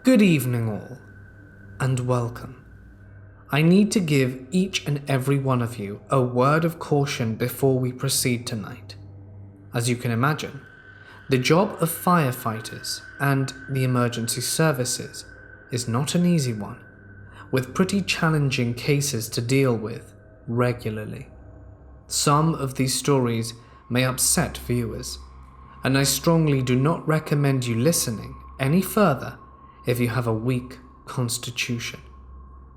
Good evening all, and welcome. I need to give each and every one of you a word of caution before we proceed tonight. As you can imagine, the job of firefighters and the emergency services is not an easy one, with pretty challenging cases to deal with regularly. Some of these stories may upset viewers, and I strongly do not recommend you listening any further if you have a weak constitution.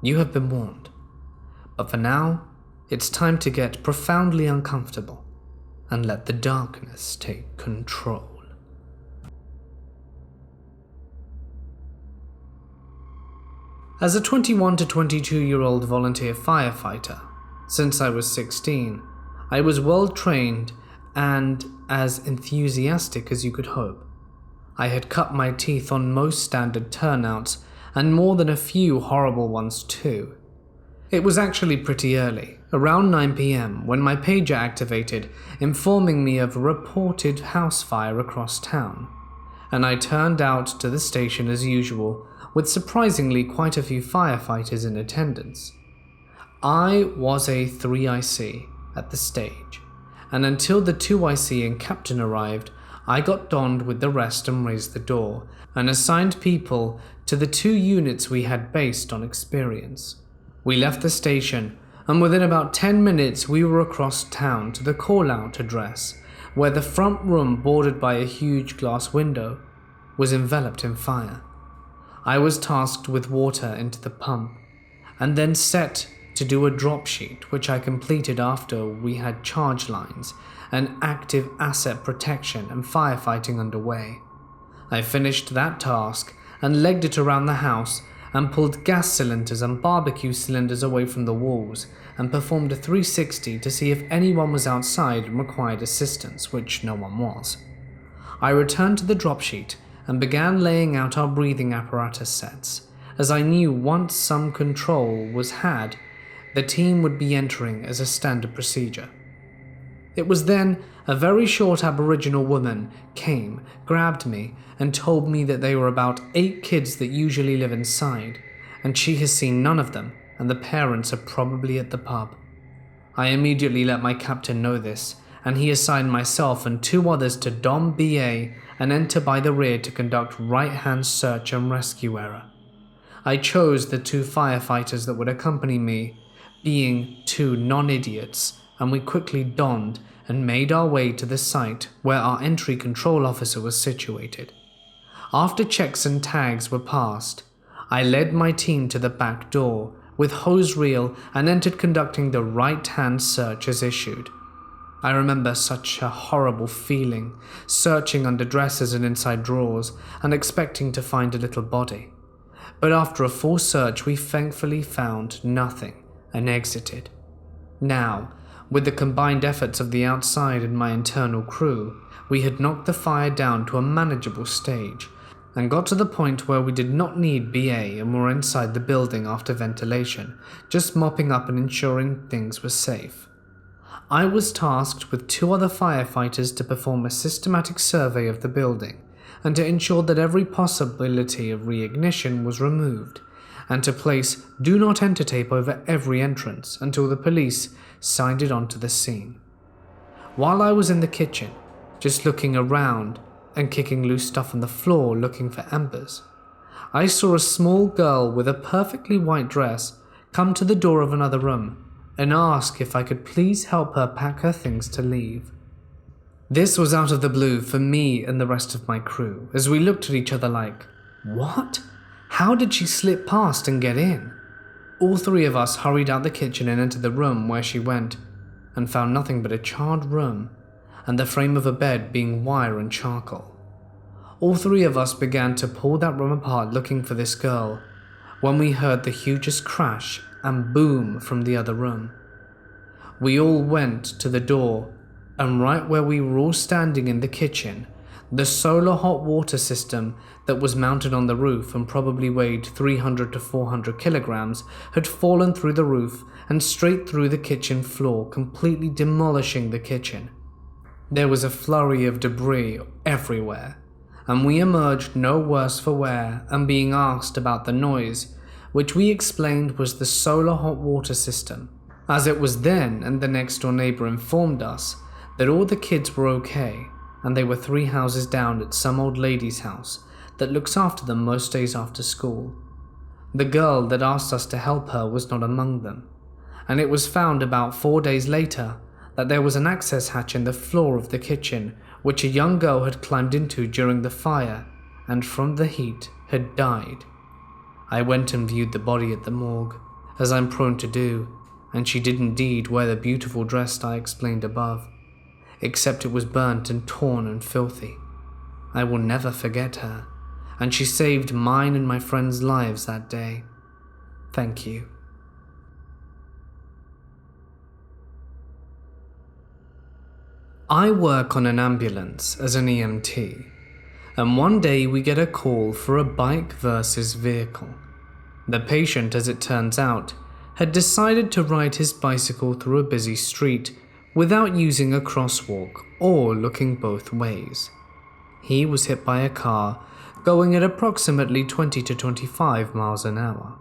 You have been warned. But for now, it's time to get profoundly uncomfortable and let the darkness take control. As a 21 to 22-year-old volunteer firefighter, since I was 16, I was well trained and as enthusiastic as you could hope. I had cut my teeth on most standard turnouts and more than a few horrible ones too. It was actually pretty early, around 9 p.m, when my pager activated, informing me of a reported house fire across town, and I turned out to the station as usual, with surprisingly quite a few firefighters in attendance. I was a 3IC at the stage, and until the 2IC and captain arrived, I got donned with the rest and raised the door, and assigned people to the 2 units we had based on experience. We left the station, and within about 10 minutes we were across town to the call-out address, where the front room, bordered by a huge glass window, was enveloped in fire. I was tasked with water into the pump, and then set to do a drop sheet, which I completed after we had charge lines and active asset protection and firefighting underway. I finished that task and legged it around the house and pulled gas cylinders and barbecue cylinders away from the walls and performed a 360 to see if anyone was outside and required assistance, which no one was. I returned to the drop sheet and began laying out our breathing apparatus sets, as I knew once some control was had, the team would be entering as a standard procedure. It was then a very short Aboriginal woman came, grabbed me, and told me that they were about 8 kids that usually live inside, and she has seen none of them, and the parents are probably at the pub. I immediately let my captain know this, and he assigned myself and 2 others to Dom BA and enter by the rear to conduct right-hand search and rescue error. I chose the 2 firefighters that would accompany me, being 2 non-idiots, and we quickly donned and made our way to the site where our entry control officer was situated. After checks and tags were passed, I led my team to the back door with hose reel and entered conducting the right-hand search as issued. I remember such a horrible feeling, searching under dressers and inside drawers and expecting to find a little body. But after a full search, we thankfully found nothing and exited. Now, with the combined efforts of the outside and my internal crew, we had knocked the fire down to a manageable stage and got to the point where we did not need BA and were inside the building after ventilation, just mopping up and ensuring things were safe. I was tasked with 2 other firefighters to perform a systematic survey of the building and to ensure that every possibility of reignition was removed, and to place do not enter tape over every entrance until the police signed it onto the scene. While I was in the kitchen, just looking around and kicking loose stuff on the floor looking for embers, I saw a small girl with a perfectly white dress come to the door of another room and ask if I could please help her pack her things to leave. This was out of the blue for me and the rest of my crew, as we looked at each other like, what? How did she slip past and get in? All 3 of us hurried out the kitchen and entered the room where she went, and found nothing but a charred room, and the frame of a bed being wire and charcoal. All 3 of us began to pull that room apart looking for this girl, when we heard the hugest crash and boom from the other room. We all went to the door, and right where we were all standing in the kitchen, the solar hot water system that was mounted on the roof and probably weighed 300 to 400 kilograms had fallen through the roof and straight through the kitchen floor, completely demolishing the kitchen. There was a flurry of debris everywhere, and we emerged no worse for wear and being asked about the noise, which we explained was the solar hot water system, as it was then, and the next door neighbor informed us that all the kids were okay and they were 3 houses down at some old lady's house that looks after them most days after school. The girl that asked us to help her was not among them, and it was found about 4 days later that there was an access hatch in the floor of the kitchen which a young girl had climbed into during the fire and from the heat had died. I went and viewed the body at the morgue, as I'm prone to do, and she did indeed wear the beautiful dress I explained above, except it was burnt and torn and filthy. I will never forget her, and she saved mine and my friends' lives that day. Thank you. I work on an ambulance as an EMT, and one day we get a call for a bike versus vehicle. The patient, as it turns out, had decided to ride his bicycle through a busy street without using a crosswalk or looking both ways. He was hit by a car going at approximately 20 to 25 miles an hour.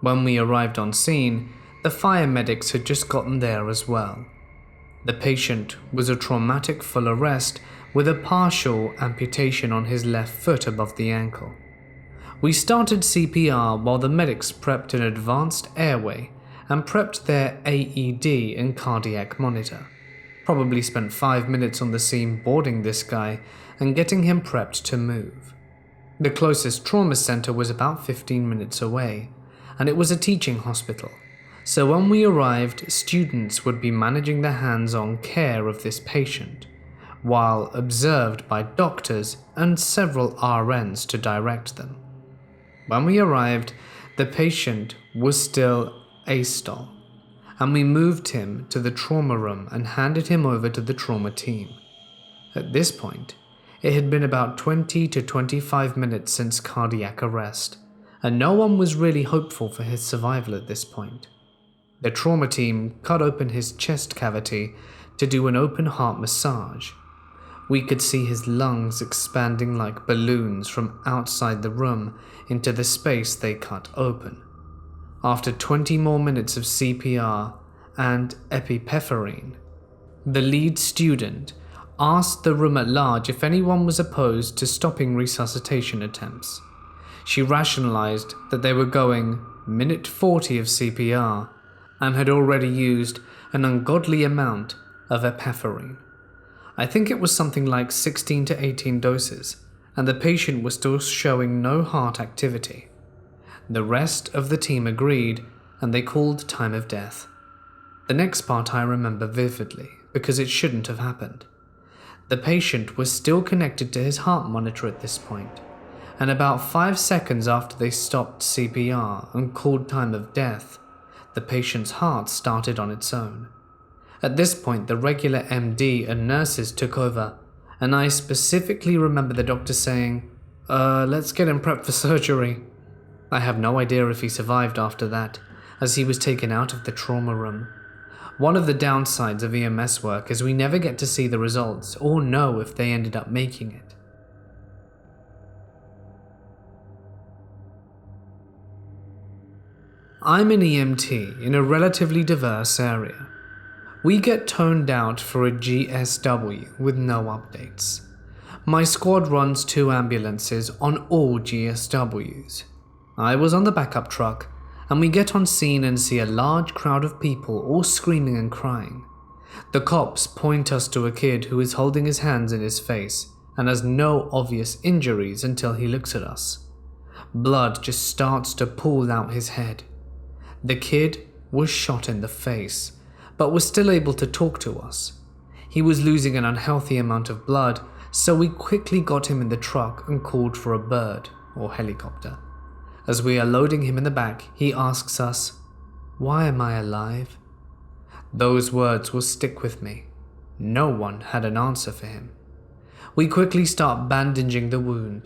When we arrived on scene, the fire medics had just gotten there as well. The patient was a traumatic full arrest with a partial amputation on his left foot above the ankle. We started CPR while the medics prepped an advanced airway and prepped their AED and cardiac monitor. Probably spent 5 minutes on the scene boarding this guy and getting him prepped to move. The closest trauma center was about 15 minutes away, and it was a teaching hospital. So when we arrived, students would be managing the hands-on care of this patient, while observed by doctors and several RNs to direct them. When we arrived, the patient was still ASTOL, and we moved him to the trauma room and handed him over to the trauma team. At this point, it had been about 20 to 25 minutes since cardiac arrest, and no one was really hopeful for his survival at this point. The trauma team cut open his chest cavity to do an open heart massage. We could see his lungs expanding like balloons from outside the room into the space they cut open. After 20 more minutes of CPR and epinephrine, the lead student asked the room at large if anyone was opposed to stopping resuscitation attempts. She rationalized that they were going minute 40 of CPR and had already used an ungodly amount of epinephrine. I think it was something like 16 to 18 doses, and the patient was still showing no heart activity. The rest of the team agreed, and they called time of death. The next part I remember vividly, because it shouldn't have happened. The patient was still connected to his heart monitor at this point, and about 5 seconds after they stopped CPR and called time of death, the patient's heart started on its own. At this point, the regular MD and nurses took over, and I specifically remember the doctor saying, let's get him prepped for surgery. I have no idea if he survived after that, as he was taken out of the trauma room. One of the downsides of EMS work is we never get to see the results or know if they ended up making it. I'm an EMT in a relatively diverse area. We get toned out for a GSW with no updates. My squad runs 2 ambulances on all GSWs. I was on the backup truck, and we get on scene and see a large crowd of people all screaming and crying. The cops point us to a kid who is holding his hands in his face and has no obvious injuries until he looks at us. Blood just starts to pool out his head. The kid was shot in the face, but was still able to talk to us. He was losing an unhealthy amount of blood, so we quickly got him in the truck and called for a bird or helicopter. As we are loading him in the back, he asks us, "Why am I alive?" Those words will stick with me. No one had an answer for him. We quickly start bandaging the wound.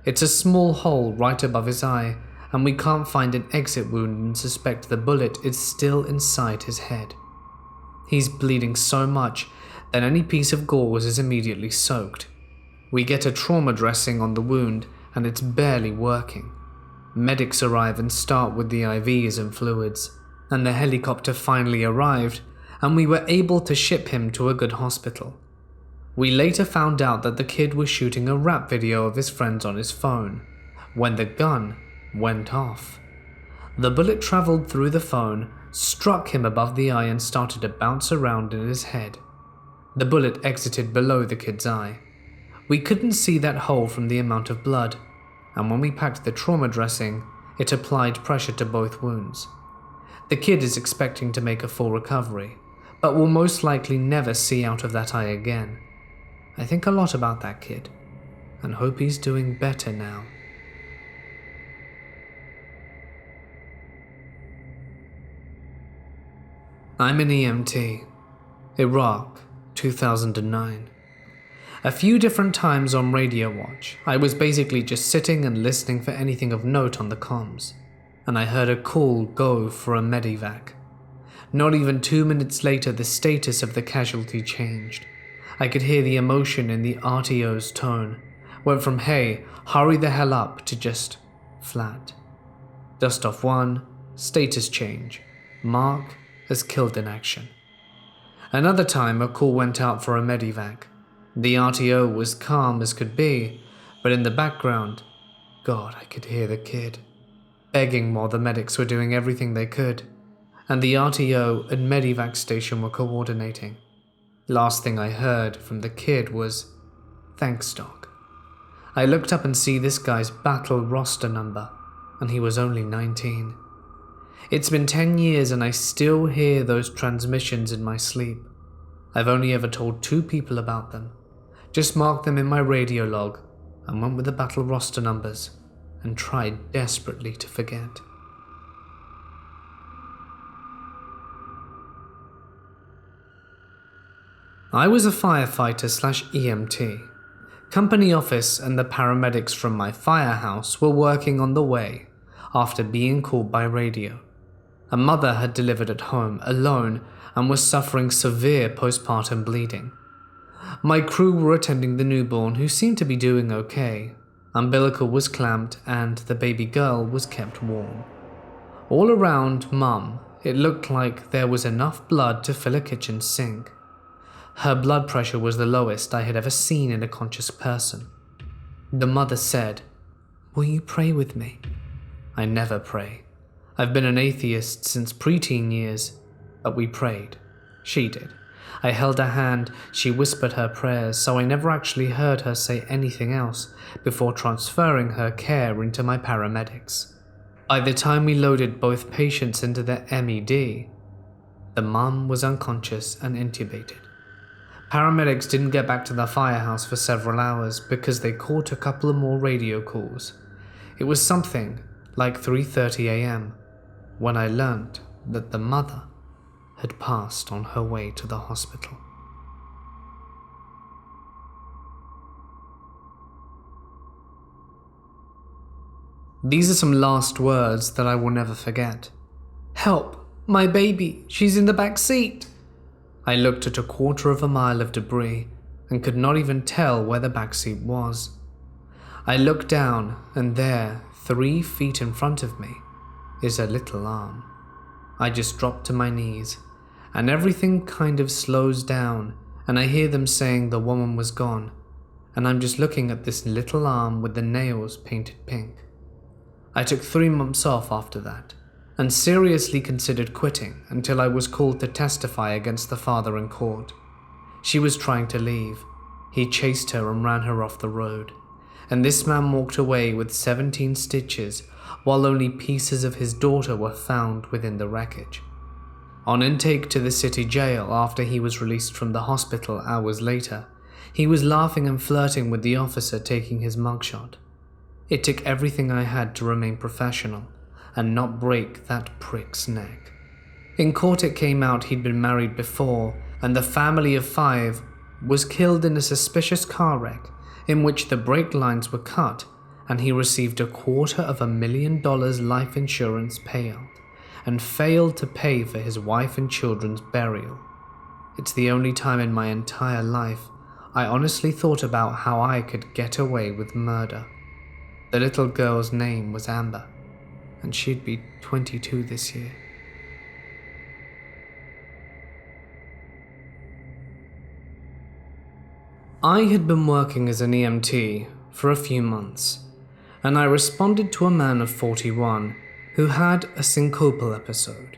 It's a small hole right above his eye, and we can't find an exit wound and suspect the bullet is still inside his head. He's bleeding so much that any piece of gauze is immediately soaked. We get a trauma dressing on the wound and it's barely working. Medics arrive and start with the IVs and fluids, and the helicopter finally arrived and we were able to ship him to a good hospital. We later found out that the kid was shooting a rap video of his friends on his phone when the gun went off. The bullet traveled through the phone, struck him above the eye and started to bounce around in his head. The bullet exited below the kid's eye. We couldn't see that hole from the amount of blood, and when we packed the trauma dressing, it applied pressure to both wounds. The kid is expecting to make a full recovery, but will most likely never see out of that eye again. I think a lot about that kid, and hope he's doing better now. I'm an EMT. Iraq, 2009. A few different times on radio watch, I was basically just sitting and listening for anything of note on the comms, and I heard a call go for a medevac. Not even 2 minutes later, the status of the casualty changed. I could hear the emotion in the RTO's tone. Went from hey, hurry the hell up to just flat. Dust off 1, status change. Mark is killed in action. Another time a call went out for a medevac. The RTO was calm as could be, but in the background, God, I could hear the kid begging while the medics were doing everything they could, and the RTO and medevac station were coordinating. Last thing I heard from the kid was, "Thanks, Doc." I looked up and see this guy's battle roster number, and he was only 19. It's been 10 years and I still hear those transmissions in my sleep. I've only ever told 2 people about them. Just marked them in my radio log and went with the battle roster numbers and tried desperately to forget. I was a firefighter/EMT. Company office and the paramedics from my firehouse were working on the way after being called by radio. A mother had delivered at home alone and was suffering severe postpartum bleeding. My crew were attending the newborn, who seemed to be doing okay. Umbilical was clamped and the baby girl was kept warm. All around Mum, it looked like there was enough blood to fill a kitchen sink. Her blood pressure was the lowest I had ever seen in a conscious person. The mother said, "Will you pray with me?" I never pray. I've been an atheist since preteen years, but we prayed. She did. I held her hand, she whispered her prayers, so I never actually heard her say anything else before transferring her care into my paramedics. By the time we loaded both patients into the MED, the mum was unconscious and intubated. Paramedics didn't get back to the firehouse for several hours because they caught a couple of more radio calls. It was something like 3:30 a.m. when I learnt that the mother had passed on her way to the hospital. These are some last words that I will never forget. "Help! My baby! She's in the back seat!" I looked at a 1/4 mile of debris and could not even tell where the back seat was. I looked down and there, 3 feet in front of me, is a little arm. I just dropped to my knees and everything kind of slows down and I hear them saying the woman was gone, and I'm just looking at this little arm with the nails painted pink. I took 3 months off after that and seriously considered quitting until I was called to testify against the father in court. She was trying to leave. He chased her and ran her off the road, and this man walked away with 17 stitches while only pieces of his daughter were found within the wreckage. On intake to the city jail after he was released from the hospital hours later, he was laughing and flirting with the officer taking his mugshot. It took everything I had to remain professional and not break that prick's neck. In court it came out he'd been married before, and the family of 5 was killed in a suspicious car wreck in which the brake lines were cut, and he received a $250,000 life insurance payout and failed to pay for his wife and children's burial. It's the only time in my entire life I honestly thought about how I could get away with murder. The little girl's name was Amber, and she'd be 22 this year. I had been working as an EMT for a few months, and I responded to a man of 41 who had a syncopal episode.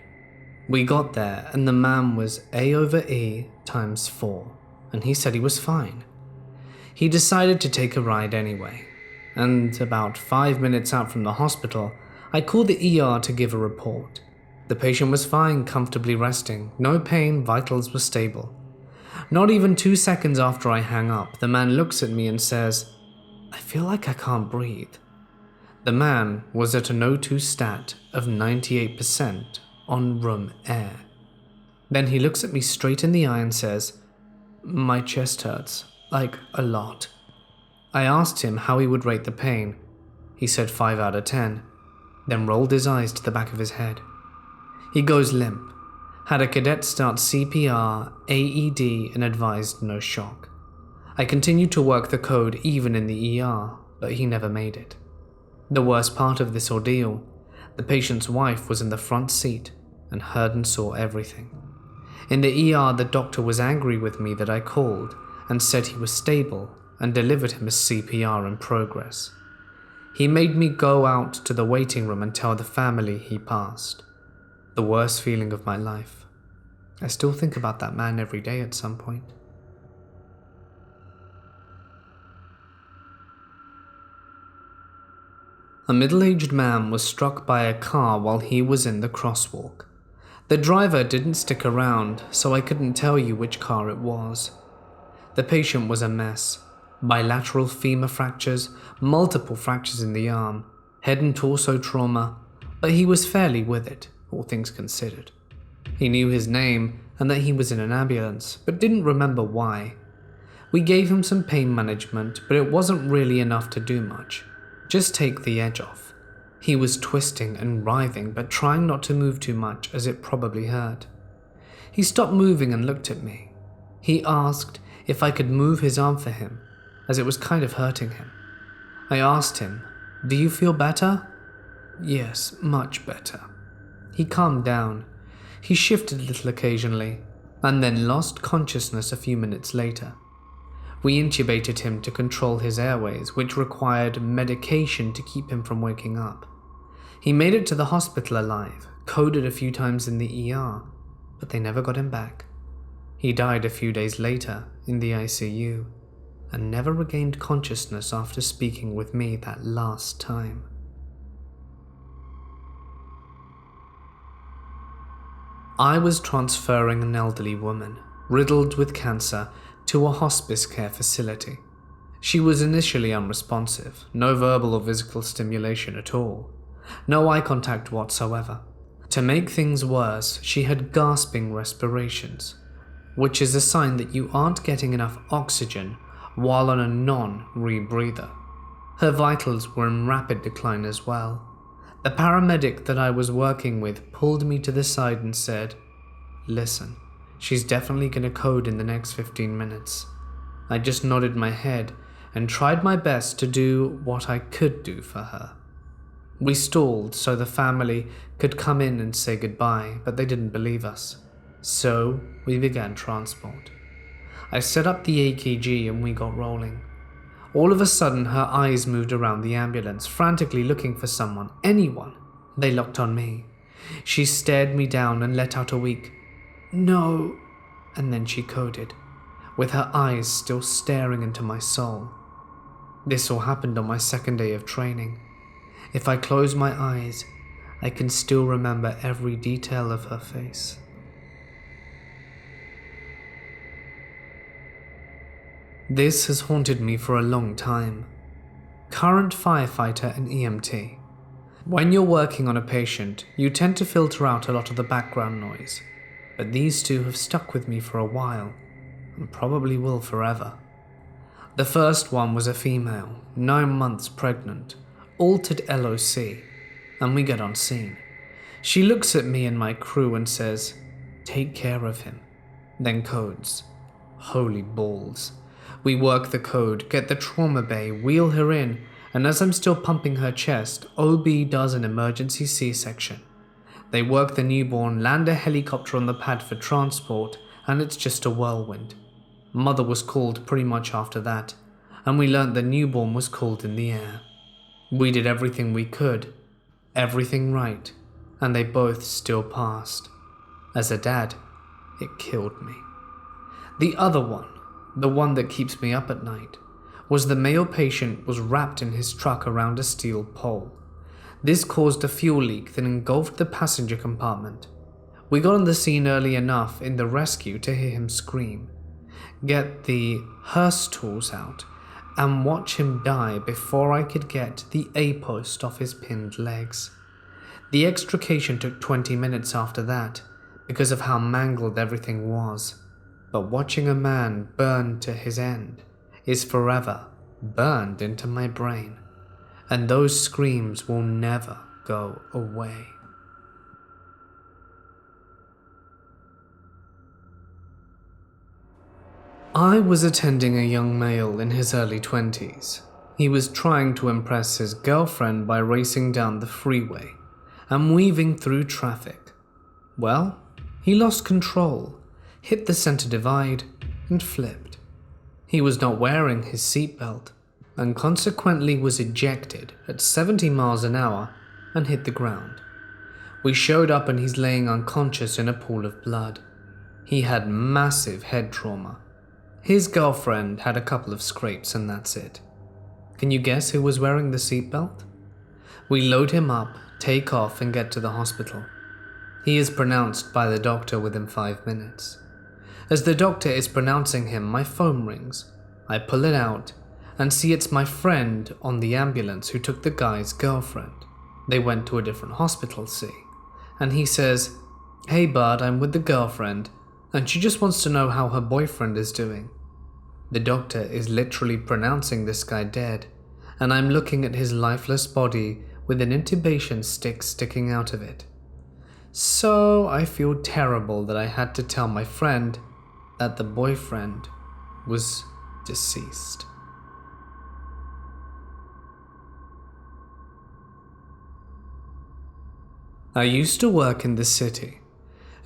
We got there and the man was A/E times 4, and he said he was fine. He decided to take a ride anyway, and about 5 minutes out from the hospital, I called the ER to give a report. The patient was fine, comfortably resting, no pain, vitals were stable. Not even 2 seconds after I hang up, the man looks at me and says, "I feel like I can't breathe." The man was at an O2 stat of 98% on room air. Then he looks at me straight in the eye and says, "My chest hurts, like a lot." I asked him how he would rate the pain. He said 5 out of 10, then rolled his eyes to the back of his head. He goes limp, had a cadet start CPR, AED, and advised no shock. I continued to work the code even in the ER, but he never made it. The worst part of this ordeal, the patient's wife was in the front seat and heard and saw everything. In the ER, the doctor was angry with me that I called and said he was stable and delivered him a CPR in progress. He made me go out to the waiting room and tell the family he passed. The worst feeling of my life. I still think about that man every day at some point. A middle-aged man was struck by a car while he was in the crosswalk. The driver didn't stick around, so I couldn't tell you which car it was. The patient was a mess. Bilateral femur fractures, multiple fractures in the arm, head and torso trauma, but he was fairly with it, all things considered. He knew his name and that he was in an ambulance, but didn't remember why. We gave him some pain management, but it wasn't really enough to do much. Just take the edge off. He was twisting and writhing, but trying not to move too much as it probably hurt. He stopped moving and looked at me. He asked if I could move his arm for him, as it was kind of hurting him. I asked him, "Do you feel better?" "Yes, much better." He calmed down. He shifted a little occasionally, and then lost consciousness a few minutes later. We intubated him to control his airways, which required medication to keep him from waking up. He made it to the hospital alive, coded a few times in the ER, but they never got him back. He died a few days later in the ICU, and never regained consciousness after speaking with me that last time. I was transferring an elderly woman, riddled with cancer, to a hospice care facility. She was initially unresponsive, no verbal or physical stimulation at all, no eye contact whatsoever. To make things worse, she had gasping respirations, which is a sign that you aren't getting enough oxygen while on a non-rebreather. Her vitals were in rapid decline as well. The paramedic that I was working with pulled me to the side and said, "Listen, she's definitely going to code in the next 15 minutes. I just nodded my head and tried my best to do what I could do for her. We stalled so the family could come in and say goodbye, but they didn't believe us. So we began transport. I set up the AKG and we got rolling. All of a sudden, her eyes moved around the ambulance, frantically looking for someone, anyone. They locked on me. She stared me down and let out a weak, "No," and then she coded, with her eyes still staring into my soul. This all happened on my second day of training. If I close my eyes, I can still remember every detail of her face. This has haunted me for a long time. Current firefighter and EMT. When you're working on a patient, you tend to filter out a lot of the background noise, but these two have stuck with me for a while, and probably will forever. The first one was a female, 9 months pregnant, altered LOC, and we get on scene. She looks at me and my crew and says, "Take care of him," then codes. Holy balls. We work the code, get the trauma bay, wheel her in, and as I'm still pumping her chest, OB does an emergency C-section. They work the newborn, land a helicopter on the pad for transport, and it's just a whirlwind. Mother was called pretty much after that, and we learnt the newborn was called in the air. We did everything we could, everything right, and they both still passed. As a dad, it killed me. The other one, the one that keeps me up at night, was the male patient was wrapped in his truck around a steel pole. This caused a fuel leak that engulfed the passenger compartment. We got on the scene early enough in the rescue to hear him scream, get the hearse tools out, and watch him die before I could get the A-post off his pinned legs. The extrication took 20 minutes after that because of how mangled everything was, but watching a man burn to his end is forever burned into my brain, and those screams will never go away. I was attending a young male in his early 20s. He was trying to impress his girlfriend by racing down the freeway and weaving through traffic. Well, he lost control, hit the center divide, and flipped. He was not wearing his seatbelt, and consequently was ejected at 70 miles an hour and hit the ground. We showed up and he's laying unconscious in a pool of blood. He had massive head trauma. His girlfriend had a couple of scrapes and that's it. Can you guess who was wearing the seatbelt? We load him up, take off, and get to the hospital. He is pronounced by the doctor within 5 minutes. As the doctor is pronouncing him, my phone rings. I pull it out and see it's my friend on the ambulance who took the guy's girlfriend. They went to a different hospital, see? And he says, "Hey bud, I'm with the girlfriend, and she just wants to know how her boyfriend is doing." The doctor is literally pronouncing this guy dead, and I'm looking at his lifeless body with an intubation stick sticking out of it. So I feel terrible that I had to tell my friend that the boyfriend was deceased. I used to work in the city,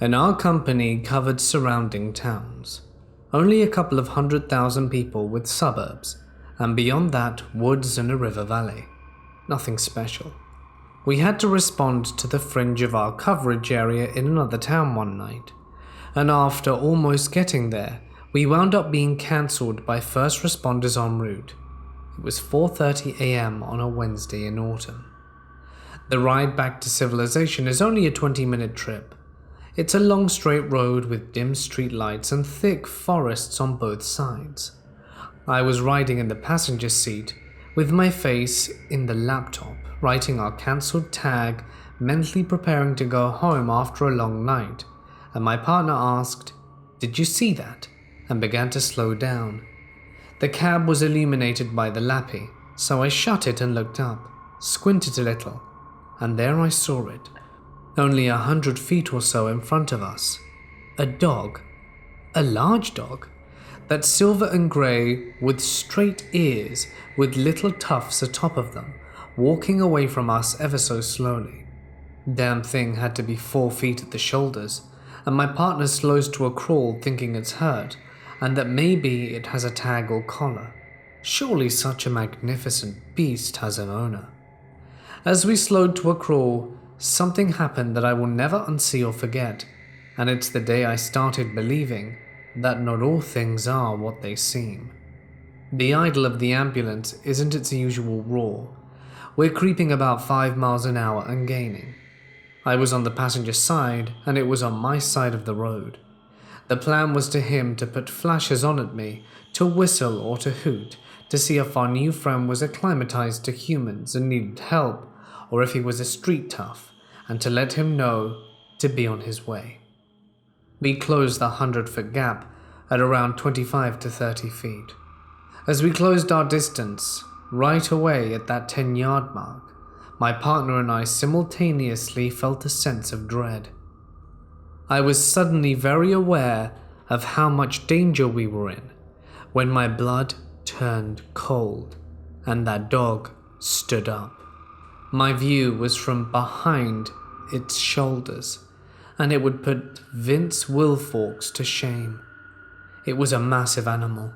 and our company covered surrounding towns. Only a couple of 100,000 people with suburbs, and beyond that, woods and a river valley. Nothing special. We had to respond to the fringe of our coverage area in another town one night, and after almost getting there, we wound up being cancelled by first responders en route. It was 4:30 a.m. on a Wednesday in autumn. The ride back to civilization is only a 20-minute trip. It's a long straight road with dim street lights and thick forests on both sides. I was riding in the passenger seat with my face in the laptop, writing our cancelled tag, mentally preparing to go home after a long night, and my partner asked, "Did you see that?" and began to slow down. The cab was illuminated by the lappy, so I shut it and looked up, squinted a little, and there I saw it, only 100 feet or so in front of us. A dog, a large dog, that's silver and grey with straight ears with little tufts atop of them, walking away from us ever so slowly. Damn thing had to be 4 feet at the shoulders, and my partner slows to a crawl thinking it's hurt, and that maybe it has a tag or collar. Surely such a magnificent beast has an owner. As we slowed to a crawl, something happened that I will never unsee or forget, and it's the day I started believing that not all things are what they seem. The idle of the ambulance isn't its usual roar. We're creeping about 5 miles an hour and gaining. I was on the passenger side, and it was on my side of the road. The plan was to him to put flashes on at me, to whistle or to hoot, to see if our new friend was acclimatized to humans and needed help, or if he was a street tough, and to let him know to be on his way. We closed the 100-foot gap at around 25 to 30 feet. As we closed our distance, right away at that 10-yard mark, my partner and I simultaneously felt a sense of dread. I was suddenly very aware of how much danger we were in, when my blood turned cold and that dog stood up. My view was from behind its shoulders, and it would put Vince Wilforks to shame. It was a massive animal.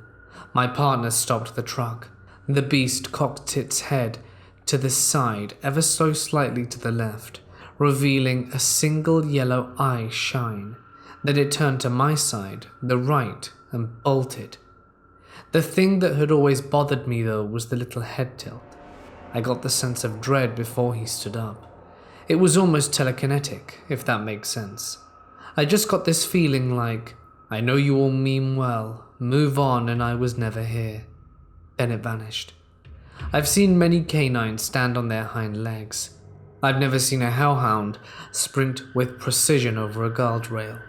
My partner stopped the truck. The beast cocked its head to the side ever so slightly to the left, revealing a single yellow eye shine. Then it turned to my side, the right, and bolted. The thing that had always bothered me though was the little head tilt. I got the sense of dread before he stood up. It was almost telekinetic, if that makes sense. I just got this feeling like, I know you all mean well, move on, and I was never here. Then it vanished. I've seen many canines stand on their hind legs. I've never seen a hellhound sprint with precision over a guardrail.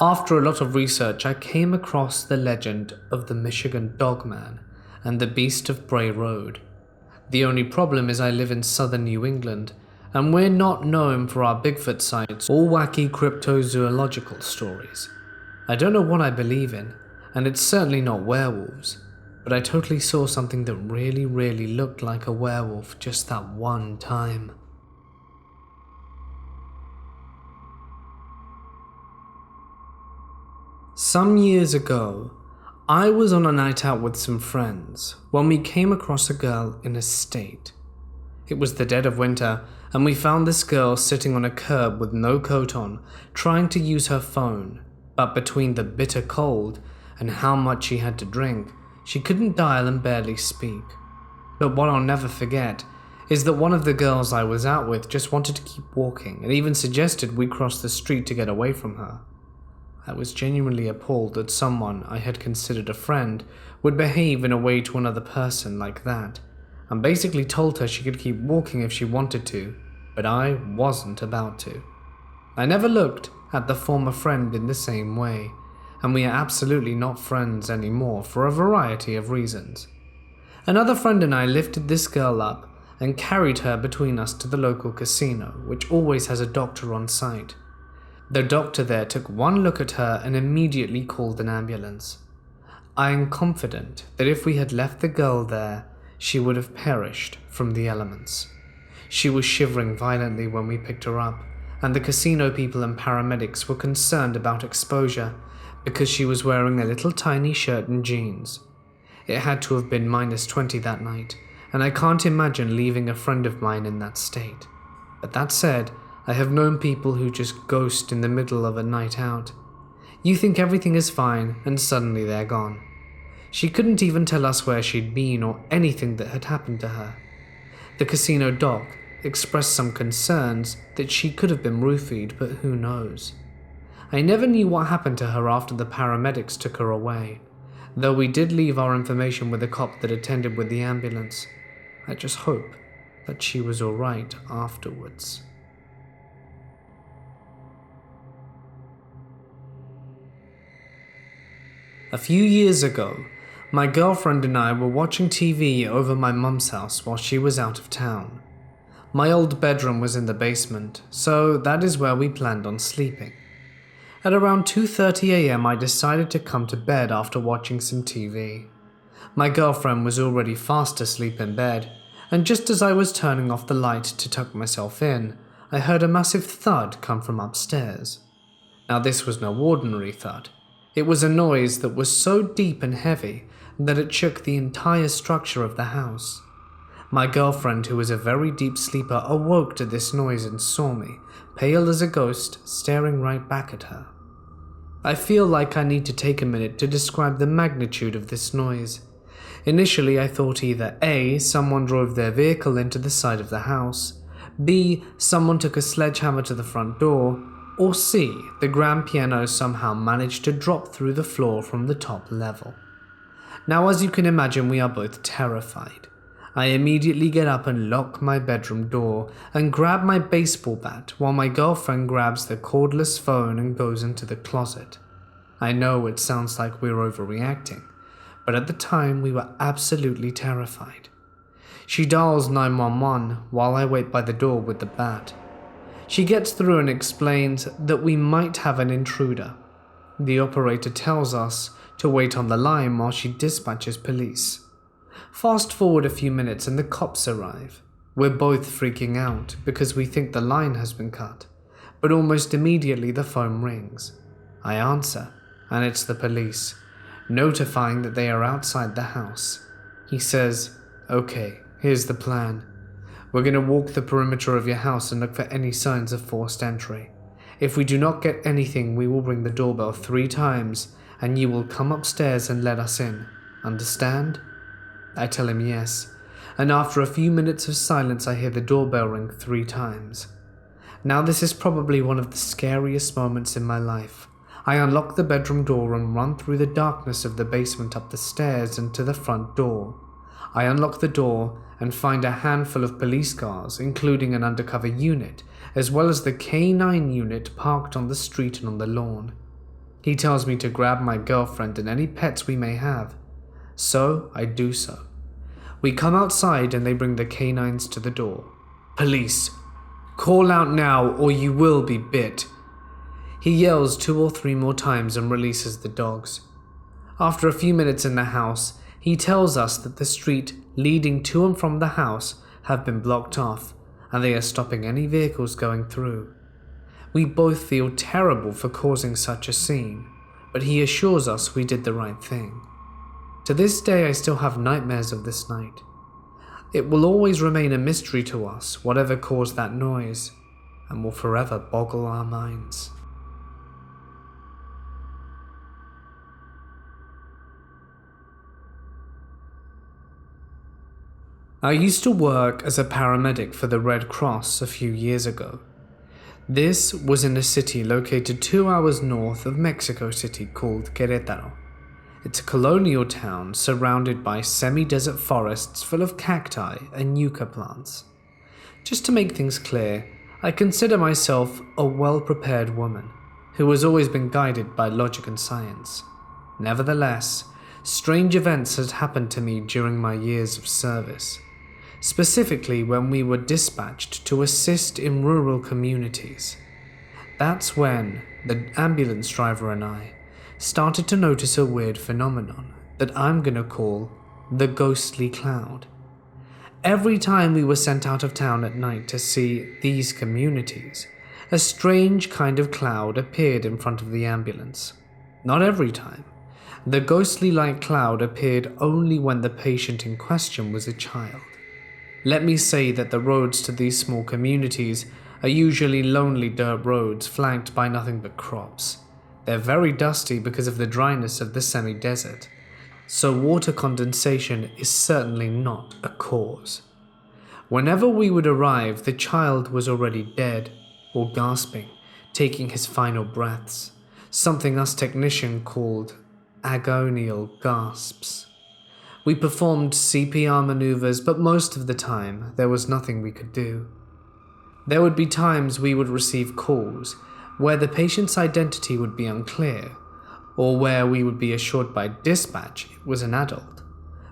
After a lot of research, I came across the legend of the Michigan Dogman and the Beast of Bray Road. The only problem is I live in southern New England, and we're not known for our Bigfoot sites or wacky cryptozoological stories. I don't know what I believe in, and it's certainly not werewolves, but I totally saw something that really looked like a werewolf just that one time. Some years ago, I was on a night out with some friends when we came across a girl in a state. It was the dead of winter, and we found this girl sitting on a curb with no coat on, trying to use her phone, but between the bitter cold and how much she had to drink, she couldn't dial and barely speak. But what I'll never forget is that one of the girls I was out with just wanted to keep walking and even suggested we cross the street to get away from her. I was genuinely appalled that someone I had considered a friend would behave in a way to another person like that, and basically told her she could keep walking if she wanted to, but I wasn't about to. I never looked at the former friend in the same way, and we are absolutely not friends anymore for a variety of reasons. Another friend and I lifted this girl up and carried her between us to the local casino, which always has a doctor on site. The doctor there took one look at her and immediately called an ambulance. I am confident that if we had left the girl there, she would have perished from the elements. She was shivering violently when we picked her up, and the casino people and paramedics were concerned about exposure because she was wearing a little tiny shirt and jeans. It had to have been -20 that night, and I can't imagine leaving a friend of mine in that state. But that said, I have known people who just ghost in the middle of a night out. You think everything is fine, and suddenly they're gone. She couldn't even tell us where she'd been or anything that had happened to her. The casino doc expressed some concerns that she could have been roofied, but who knows. I never knew what happened to her after the paramedics took her away, though we did leave our information with the cop that attended with the ambulance. I just hope that she was alright afterwards. A few years ago, my girlfriend and I were watching TV over my mum's house while she was out of town. My old bedroom was in the basement, so that is where we planned on sleeping. At around 2:30 a.m. I decided to come to bed after watching some TV. My girlfriend was already fast asleep in bed, and just as I was turning off the light to tuck myself in, I heard a massive thud come from upstairs. Now this was no ordinary thud. It was a noise that was so deep and heavy that it shook the entire structure of the house. My girlfriend, who was a very deep sleeper, awoke to this noise and saw me, pale as a ghost, staring right back at her. I feel like I need to take a minute to describe the magnitude of this noise. Initially, I thought either A, someone drove their vehicle into the side of the house, B, someone took a sledgehammer to the front door, or C, the grand piano somehow managed to drop through the floor from the top level. Now, as you can imagine, we are both terrified. I immediately get up and lock my bedroom door and grab my baseball bat while my girlfriend grabs the cordless phone and goes into the closet. I know it sounds like we're overreacting, but at the time we were absolutely terrified. She dials 911 while I wait by the door with the bat. She gets through and explains that we might have an intruder. The operator tells us to wait on the line while she dispatches police. Fast forward a few minutes and the cops arrive. We're both freaking out because we think the line has been cut, but almost immediately the phone rings. I answer, and it's the police, notifying that they are outside the house. He says, "Okay, here's the plan. We're going to walk the perimeter of your house and look for any signs of forced entry. If we do not get anything, we will ring the doorbell 3 times, and you will come upstairs and let us in. Understand?" I tell him yes, and after a few minutes of silence I hear the doorbell ring 3 times. Now this is probably one of the scariest moments in my life. I unlock the bedroom door and run through the darkness of the basement up the stairs and to the front door. I unlock the door and find a handful of police cars, including an undercover unit, as well as the K9 unit parked on the street and on the lawn. He tells me to grab my girlfriend and any pets we may have, so I do so. We come outside and they bring the K9s to the door. "Police, call out now or you will be bit." He yells 2 or 3 more times and releases the dogs. After a few minutes in the house, he tells us that the street leading to and from the house have been blocked off and they are stopping any vehicles going through. We both feel terrible for causing such a scene, but he assures us we did the right thing. To this day I still have nightmares of this night. It will always remain a mystery to us whatever caused that noise, and will forever boggle our minds. I used to work as a paramedic for the Red Cross a few years ago. This was in a city located 2 hours north of Mexico City called Querétaro. It's a colonial town surrounded by semi-desert forests full of cacti and yucca plants. Just to make things clear, I consider myself a well-prepared woman who has always been guided by logic and science. Nevertheless, strange events had happened to me during my years of service, specifically when we were dispatched to assist in rural communities. That's when the ambulance driver and I started to notice a weird phenomenon that I'm gonna call the ghostly cloud. Every time we were sent out of town at night to see these communities, a strange kind of cloud appeared in front of the ambulance. Not every time. The ghostly-like cloud appeared only when the patient in question was a child. Let me say that the roads to these small communities are usually lonely dirt roads flanked by nothing but crops. They're very dusty because of the dryness of the semi-desert, so water condensation is certainly not a cause. Whenever we would arrive, the child was already dead or gasping, taking his final breaths, something us technicians called agonial gasps. We performed CPR maneuvers, but most of the time there was nothing we could do. There would be times we would receive calls where the patient's identity would be unclear, or where we would be assured by dispatch it was an adult.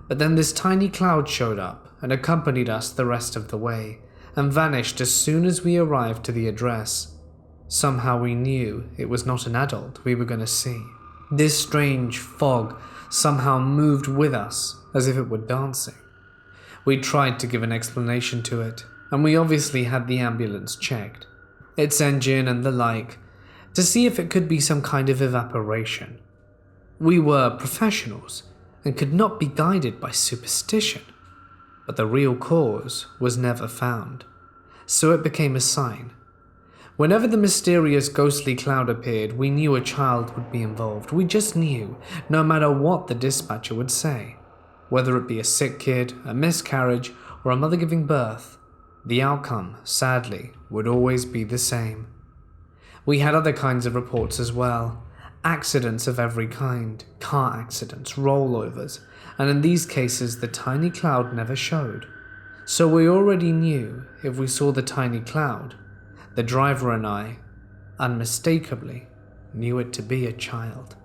But then this tiny cloud showed up and accompanied us the rest of the way, and vanished as soon as we arrived to the address. Somehow we knew it was not an adult we were going to see. This strange fog somehow moved with us as if it were dancing. We tried to give an explanation to it, and we obviously had the ambulance checked, its engine and the like, to see if it could be some kind of evaporation. We were professionals and could not be guided by superstition, but the real cause was never found, so it became a sign. Whenever the mysterious ghostly cloud appeared, we knew a child would be involved. We just knew, no matter what the dispatcher would say. Whether it be a sick kid, a miscarriage, or a mother giving birth, the outcome, sadly, would always be the same. We had other kinds of reports as well. Accidents of every kind, car accidents, rollovers, and in these cases the tiny cloud never showed. So we already knew if we saw the tiny cloud, the driver and I, unmistakably, knew it to be a child.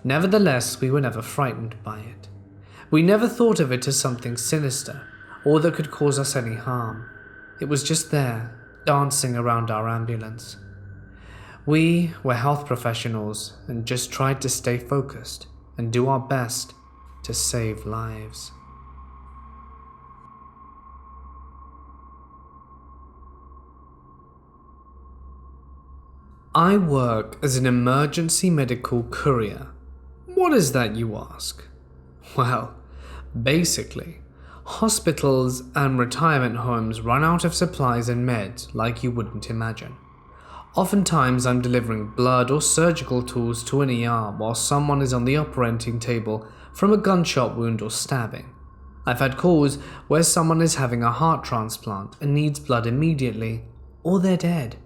Nevertheless, we were never frightened by it. We never thought of it as something sinister, or that could cause us any harm. It was just there, dancing around our ambulance. We were health professionals and just tried to stay focused, and do our best to save lives. I work as an emergency medical courier. What is that, you ask? Well, basically, hospitals and retirement homes run out of supplies and meds like you wouldn't imagine. Oftentimes I'm delivering blood or surgical tools to an ER while someone is on the operating table from a gunshot wound or stabbing. I've had calls where someone is having a heart transplant and needs blood immediately, or they're dead.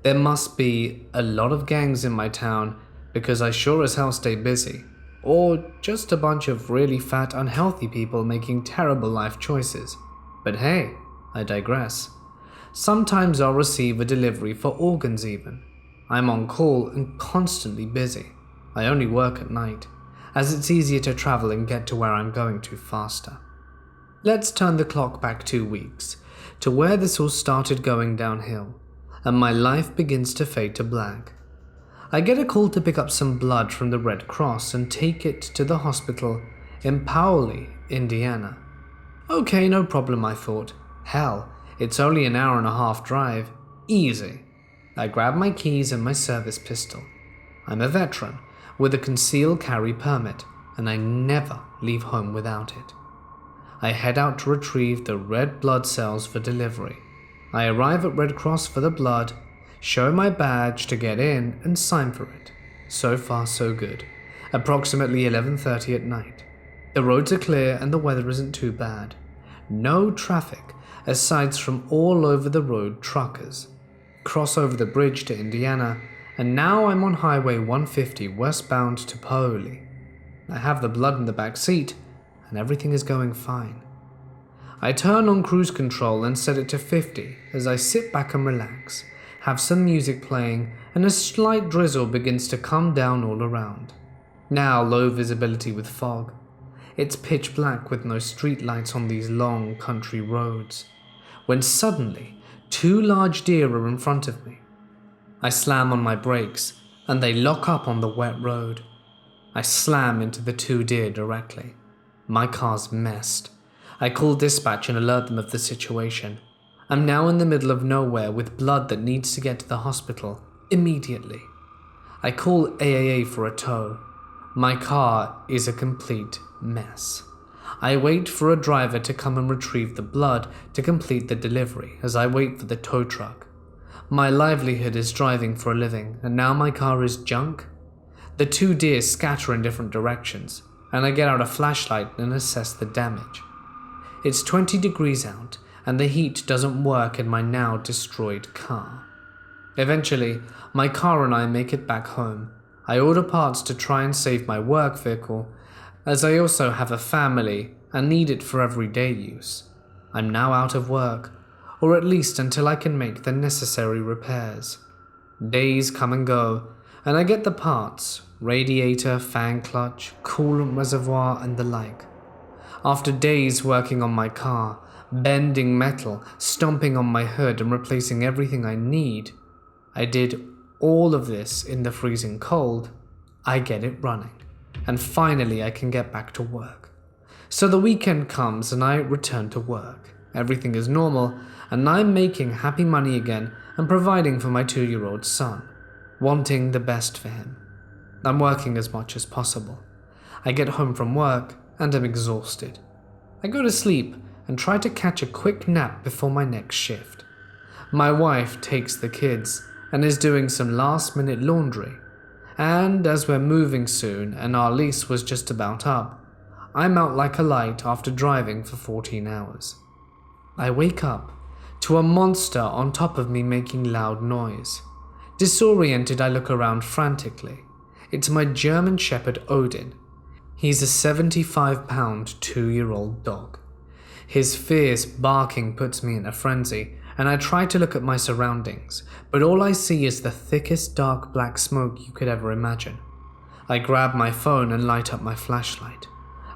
There must be a lot of gangs in my town because I sure as hell stay busy, or just a bunch of really fat, unhealthy people making terrible life choices. But hey, I digress. Sometimes I'll receive a delivery for organs even. I'm on call and constantly busy. I only work at night, as it's easier to travel and get to where I'm going to faster. Let's turn the clock back 2 weeks, to where this all started going downhill, and my life begins to fade to black. I get a call to pick up some blood from the Red Cross and take it to the hospital in Powley, Indiana. Okay, no problem, I thought. Hell, it's only an hour-and-a-half drive. Easy. I grab my keys and my service pistol. I'm a veteran with a concealed carry permit, and I never leave home without it. I head out to retrieve the red blood cells for delivery. I arrive at Red Cross for the blood, show my badge to get in, and sign for it. So far, so good. Approximately 11:30 at night. The roads are clear and the weather isn't too bad. No traffic, aside from all over the road truckers. Cross over the bridge to Indiana, and now I'm on Highway 150 westbound to Paoli. I have the blood in the back seat, and everything is going fine. I turn on cruise control and set it to 50 as I sit back and relax, have some music playing, and a slight drizzle begins to come down all around. Now low visibility with fog. It's pitch black with no street lights on these long country roads, when suddenly 2 large deer are in front of me. I slam on my brakes, and they lock up on the wet road. I slam into the 2 deer directly. My car's messed. I call dispatch and alert them of the situation. I'm now in the middle of nowhere with blood that needs to get to the hospital immediately. I call AAA for a tow. My car is a complete mess. I wait for a driver to come and retrieve the blood to complete the delivery as I wait for the tow truck. My livelihood is driving for a living, and now my car is junk. The 2 deer scatter in different directions, and I get out a flashlight and assess the damage. It's 20 degrees out, and the heat doesn't work in my now destroyed car. Eventually, my car and I make it back home. I order parts to try and save my work vehicle, as I also have a family and need it for everyday use. I'm now out of work, or at least until I can make the necessary repairs. Days come and go, and I get the parts: radiator, fan clutch, coolant reservoir, and the like. After days working on my car, bending metal, stomping on my hood, and replacing everything I need, I did all of this in the freezing cold. I get it running, and finally I can get back to work. So the weekend comes and I return to work. Everything is normal, and I'm making happy money again and providing for my 2-year-old son, wanting the best for him. I'm working as much as possible. I get home from work and I'm exhausted. I go to sleep and try to catch a quick nap before my next shift. My wife takes the kids and is doing some last-minute laundry. And as we're moving soon and our lease was just about up, I'm out like a light after driving for 14 hours. I wake up to a monster on top of me making loud noise. Disoriented, I look around frantically. It's my German Shepherd Odin. He's a 75-pound 2-year-old dog. His fierce barking puts me in a frenzy, and I try to look at my surroundings, but all I see is the thickest dark black smoke you could ever imagine. I grab my phone and light up my flashlight.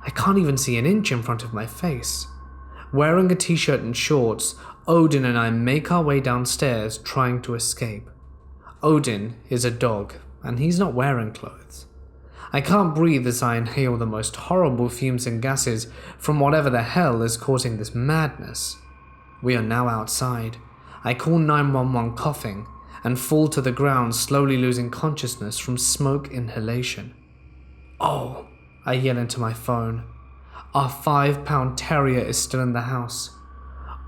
I can't even see an inch in front of my face. Wearing a t-shirt and shorts, Odin and I make our way downstairs trying to escape. Odin is a dog, and he's not wearing clothes. I can't breathe as I inhale the most horrible fumes and gases from whatever the hell is causing this madness. We are now outside. I call 911 coughing and fall to the ground, slowly losing consciousness from smoke inhalation. "Oh," I yell into my phone. Our 5-pound terrier is still in the house.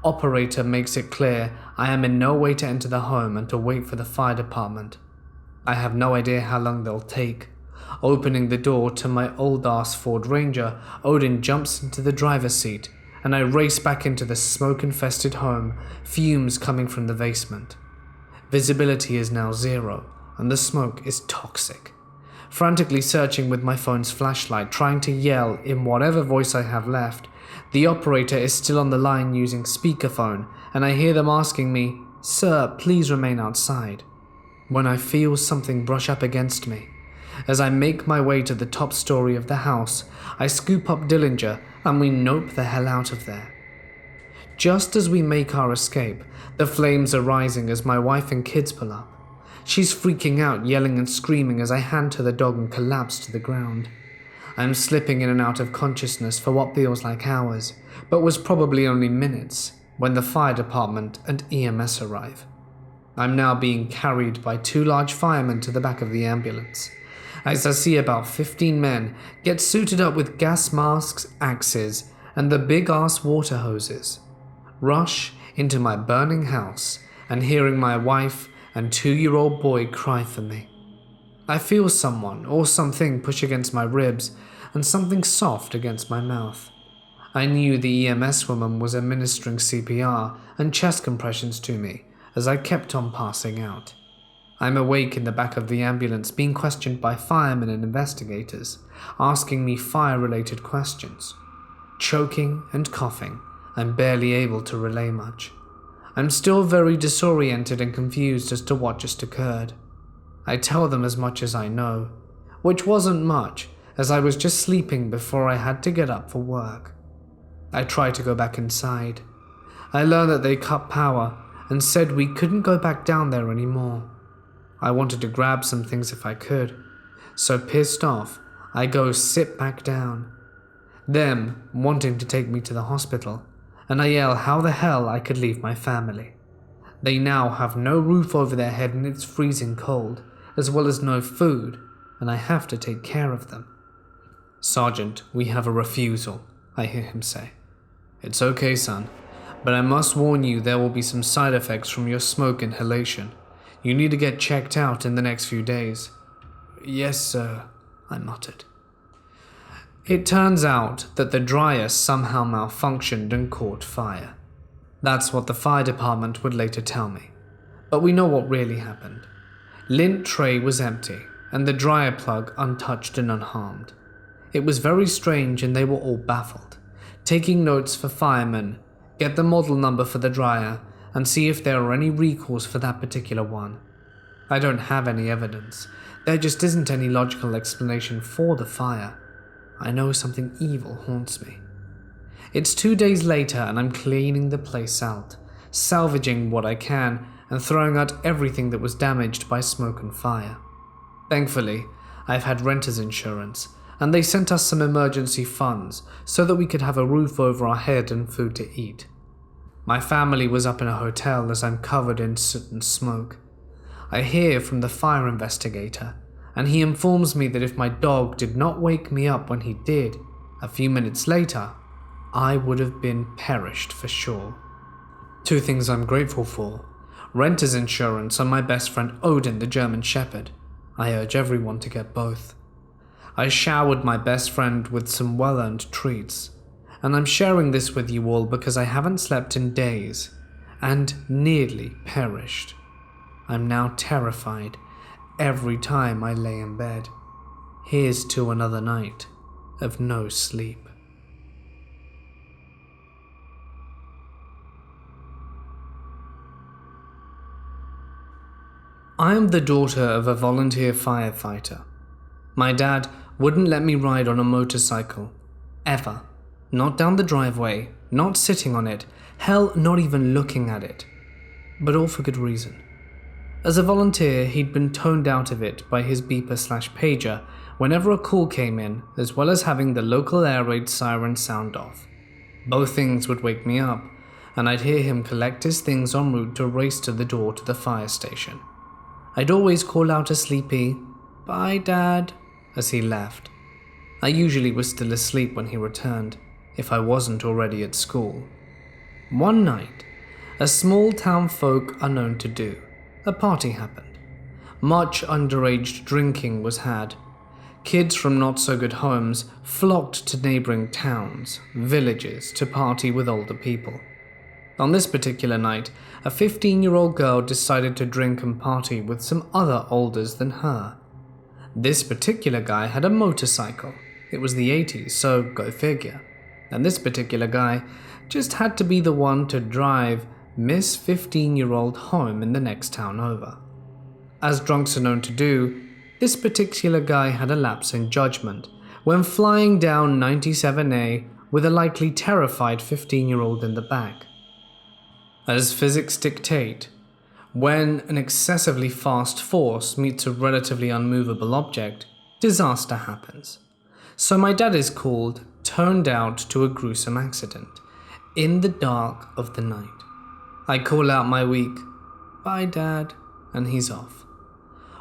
Operator makes it clear I am in no way to enter the home and to wait for the fire department. I have no idea how long they'll take. Opening the door to my old-ass Ford Ranger, Odin jumps into the driver's seat, and I race back into the smoke-infested home, fumes coming from the basement. Visibility is now 0, and the smoke is toxic. Frantically searching with my phone's flashlight, trying to yell in whatever voice I have left, the operator is still on the line using speakerphone, and I hear them asking me, "Sir, please remain outside," when I feel something brush up against me. As I make my way to the top story of the house, I scoop up Dillinger and we nope the hell out of there. Just as we make our escape, the flames are rising as my wife and kids pull up. She's freaking out, yelling and screaming as I hand her the dog and collapse to the ground. I'm slipping in and out of consciousness for what feels like hours, but was probably only minutes, when the fire department and EMS arrive. I'm now being carried by 2 large firemen to the back of the ambulance, as I see about 15 men get suited up with gas masks, axes, and the big-ass water hoses, rush into my burning house, and hearing my wife and 2-year-old boy cry for me. I feel someone or something push against my ribs and something soft against my mouth. I knew the EMS woman was administering CPR and chest compressions to me as I kept on passing out. I'm awake in the back of the ambulance, being questioned by firemen and investigators, asking me fire-related questions. Choking and coughing, I'm barely able to relay much. I'm still very disoriented and confused as to what just occurred. I tell them as much as I know, which wasn't much, as I was just sleeping before I had to get up for work. I try to go back inside. I learned that they cut power and said we couldn't go back down there anymore. I wanted to grab some things if I could, so pissed off, I go sit back down. Them wanting to take me to the hospital, and I yell how the hell I could leave my family. They now have no roof over their head and it's freezing cold, as well as no food, and I have to take care of them. "Sergeant, we have a refusal," I hear him say. "It's okay, son, but I must warn you there will be some side effects from your smoke inhalation. You need to get checked out in the next few days." "Yes, sir," I muttered. It turns out that the dryer somehow malfunctioned and caught fire. That's what the fire department would later tell me. But we know what really happened. Lint tray was empty, and the dryer plug untouched and unharmed. It was very strange and they were all baffled, taking notes for firemen, get the model number for the dryer, and see if there are any recalls for that particular one. I don't have any evidence. There just isn't any logical explanation for the fire. I know something evil haunts me. It's 2 days later and I'm cleaning the place out, salvaging what I can and throwing out everything that was damaged by smoke and fire. Thankfully, I've had renter's insurance, and they sent us some emergency funds so that we could have a roof over our head and food to eat. My family was up in a hotel as I'm covered in soot and smoke. I hear from the fire investigator, and he informs me that if my dog did not wake me up when he did, a few minutes later, I would have been perished for sure. 2 things I'm grateful for: renter's insurance and my best friend Odin the German Shepherd. I urge everyone to get both. I showered my best friend with some well-earned treats, and I'm sharing this with you all because I haven't slept in days, and nearly perished. I'm now terrified every time I lay in bed. Here's to another night of no sleep. I am the daughter of a volunteer firefighter. My dad wouldn't let me ride on a motorcycle, ever. Not down the driveway, not sitting on it, hell, not even looking at it. But all for good reason. As a volunteer, he'd been toned out of it by his beeper/pager whenever a call came in, as well as having the local air raid siren sound off. Both things would wake me up, and I'd hear him collect his things en route to race to the door to the fire station. I'd always call out a sleepy, "Bye, Dad," as he left. I usually was still asleep when he returned, if I wasn't already at school. One night, as small town folk are known to do, a party happened. Much underage drinking was had. Kids from not-so-good homes flocked to neighboring towns, villages, to party with older people. On this particular night, a 15-year-old girl decided to drink and party with some other olders than her. This particular guy had a motorcycle. It was the 80s, so go figure. And this particular guy just had to be the one to drive Miss 15-year-old home in the next town over. As drunks are known to do, this particular guy had a lapse in judgment when flying down 97A with a likely terrified 15-year-old in the back. As physics dictate, when an excessively fast force meets a relatively unmovable object, disaster happens. So my dad is called, turned out to a gruesome accident, in the dark of the night. I call out my weak, "Bye, Dad," and he's off.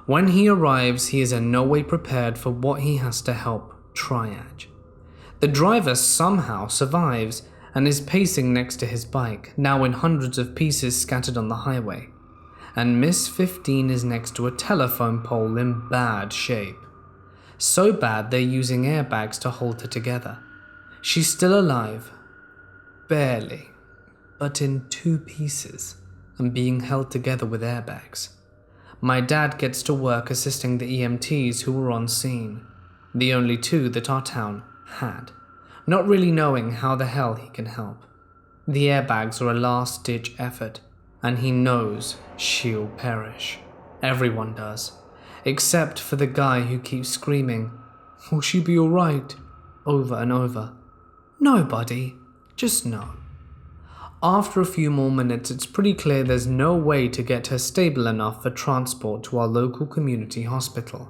When he arrives, he is in no way prepared for what he has to help triage. The driver somehow survives and is pacing next to his bike, now in hundreds of pieces scattered on the highway. And Miss 15 is next to a telephone pole in bad shape. So bad they're using airbags to hold her together. She's still alive, barely, but in 2 pieces and being held together with airbags. My dad gets to work assisting the EMTs who were on scene, the only 2 that our town had, not really knowing how the hell he can help. The airbags are a last-ditch effort, and he knows she'll perish. Everyone does, except for the guy who keeps screaming, "Will she be alright?" over and over. Nobody, just no. After a few more minutes, it's pretty clear there's no way to get her stable enough for transport to our local community hospital,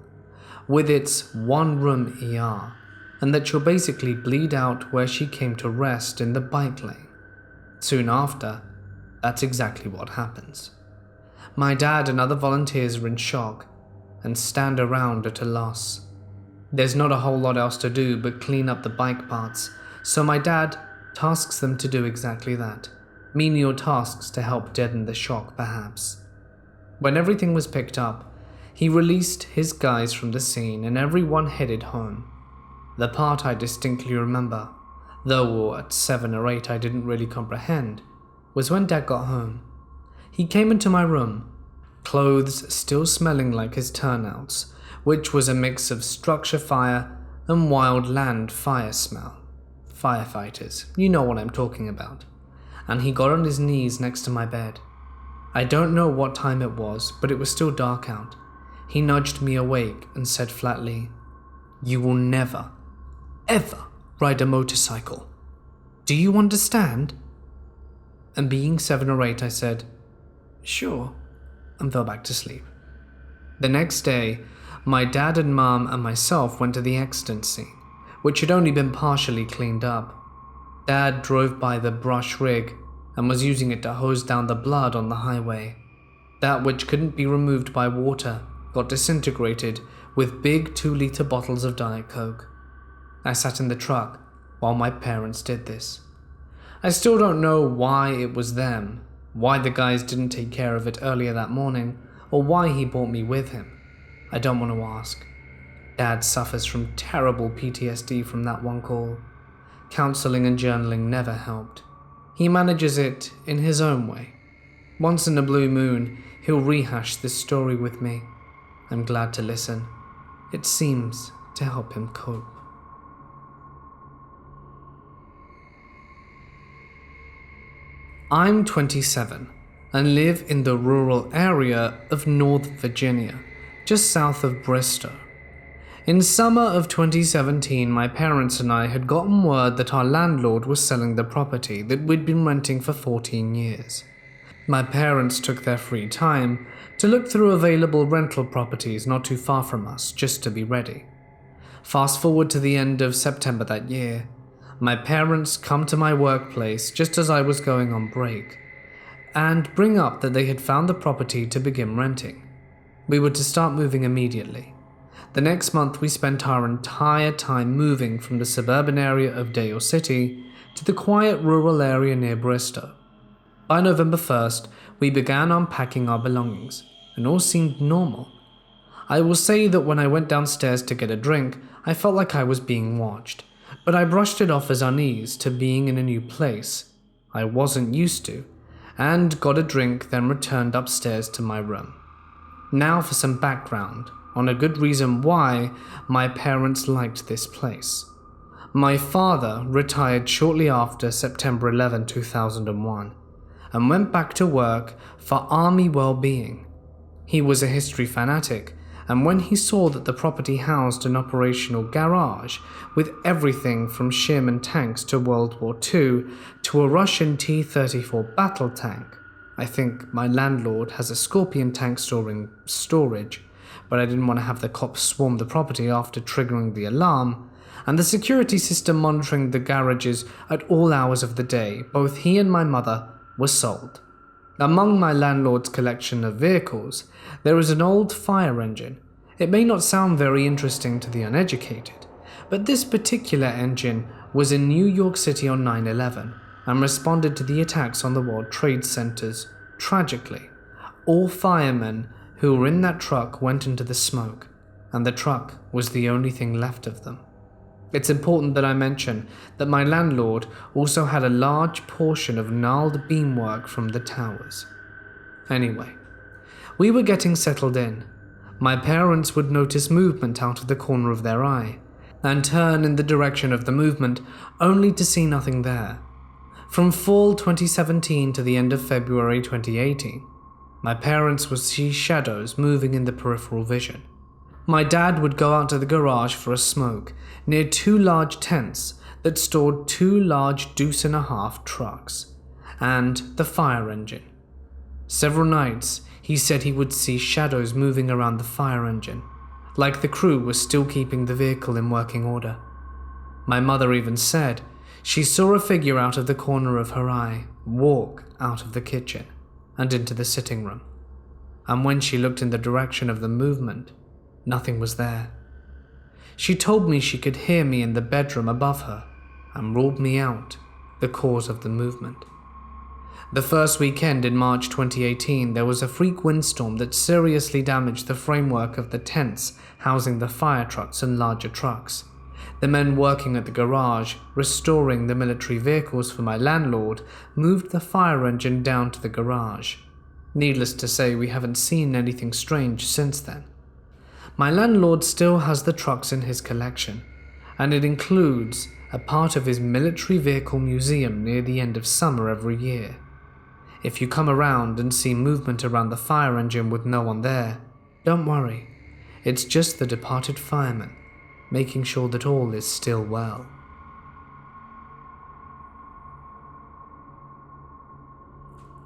with its 1-room ER, and that she'll basically bleed out where she came to rest in the bike lane. Soon after, that's exactly what happens. My dad and other volunteers are in shock and stand around at a loss. There's not a whole lot else to do but clean up the bike parts, so my dad tasks them to do exactly that. Menial tasks to help deaden the shock, perhaps. When everything was picked up, he released his guys from the scene and everyone headed home. The part I distinctly remember, though at 7 or 8 I didn't really comprehend, was when Dad got home. He came into my room, clothes still smelling like his turnouts, which was a mix of structure fire and wild land fire smell. Firefighters, you know what I'm talking about. And he got on his knees next to my bed. I don't know what time it was, but it was still dark out. He nudged me awake and said flatly, "You will never, ever ride a motorcycle. Do you understand?" And being 7 or 8, I said, "Sure," and fell back to sleep. The next day, my dad and mom and myself went to the accident scene, which had only been partially cleaned up. Dad drove by the brush rig and was using it to hose down the blood on the highway. That which couldn't be removed by water got disintegrated with big 2-liter bottles of Diet Coke. I sat in the truck while my parents did this. I still don't know why it was them, why the guys didn't take care of it earlier that morning, or why he brought me with him. I don't want to ask. Dad suffers from terrible PTSD from that one call. Counseling and journaling never helped. He manages it in his own way. Once in a blue moon, he'll rehash this story with me. I'm glad to listen. It seems to help him cope. I'm 27 and live in the rural area of North Virginia, just south of Bristol. In summer of 2017, my parents and I had gotten word that our landlord was selling the property that we'd been renting for 14 years. My parents took their free time to look through available rental properties not too far from us, just to be ready. Fast forward to the end of September that year. My parents come to my workplace just as I was going on break and bring up that they had found the property to begin renting. We were to start moving immediately. The next month we spent our entire time moving from the suburban area of Dale City to the quiet rural area near Bristol. By November 1st, we began unpacking our belongings, and all seemed normal. I will say that when I went downstairs to get a drink, I felt like I was being watched, but I brushed it off as unease to being in a new place I wasn't used to, and got a drink, then returned upstairs to my room. Now for some background on a good reason why my parents liked this place. My father retired shortly after September 11, 2001, and went back to work for Army Wellbeing. He was a history fanatic, and when he saw that the property housed an operational garage with everything from Sherman tanks to World War II to a Russian T-34 battle tank, I think my landlord has a Scorpion tank storing storage, but I didn't want to have the cops swarm the property after triggering the alarm, and the security system monitoring the garages at all hours of the day, both he and my mother were sold. Among my landlord's collection of vehicles, there is an old fire engine. It may not sound very interesting to the uneducated, but this particular engine was in New York City on 9/11 and responded to the attacks on the World Trade Centers. Tragically, all firemen who were in that truck went into the smoke, and the truck was the only thing left of them. It's important that I mention that my landlord also had a large portion of gnarled beamwork from the towers. Anyway, we were getting settled in. My parents would notice movement out of the corner of their eye, and turn in the direction of the movement, only to see nothing there. From fall 2017 to the end of February 2018, my parents would see shadows moving in the peripheral vision. My dad would go out to the garage for a smoke near two large tents that stored two large deuce-and-a-half trucks and the fire engine. Several nights, he said he would see shadows moving around the fire engine, like the crew was still keeping the vehicle in working order. My mother even said she saw a figure out of the corner of her eye walk out of the kitchen and into the sitting room, and when she looked in the direction of the movement, nothing was there. She told me she could hear me in the bedroom above her and ruled me out the cause of the movement. The first weekend in March 2018, there was a freak windstorm that seriously damaged the framework of the tents housing the fire trucks and larger trucks. The men working at the garage, restoring the military vehicles for my landlord, moved the fire engine down to the garage. Needless to say, we haven't seen anything strange since then. My landlord still has the trucks in his collection, and it includes a part of his military vehicle museum near the end of summer every year. If you come around and see movement around the fire engine with no one there, don't worry. It's just the departed fireman, making sure that all is still well.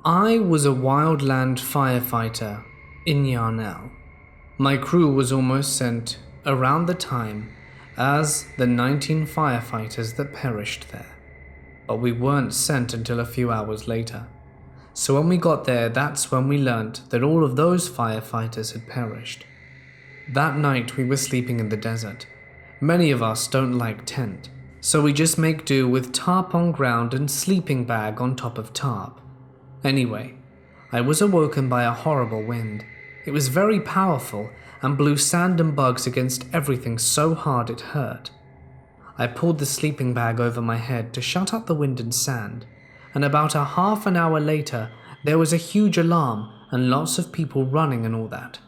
I was a wildland firefighter in Yarnell. My crew was almost sent around the time as the 19 firefighters that perished there, but we weren't sent until a few hours later. So when we got there, that's when we learnt that all of those firefighters had perished. That night we were sleeping in the desert. Many of us don't like tent, so we just make do with tarp on ground and sleeping bag on top of tarp. Anyway, I was awoken by a horrible wind. It was very powerful and blew sand and bugs against everything so hard it hurt. I pulled the sleeping bag over my head to shut out the wind and sand, and about a half an hour later, there was a huge alarm and lots of people running and all that.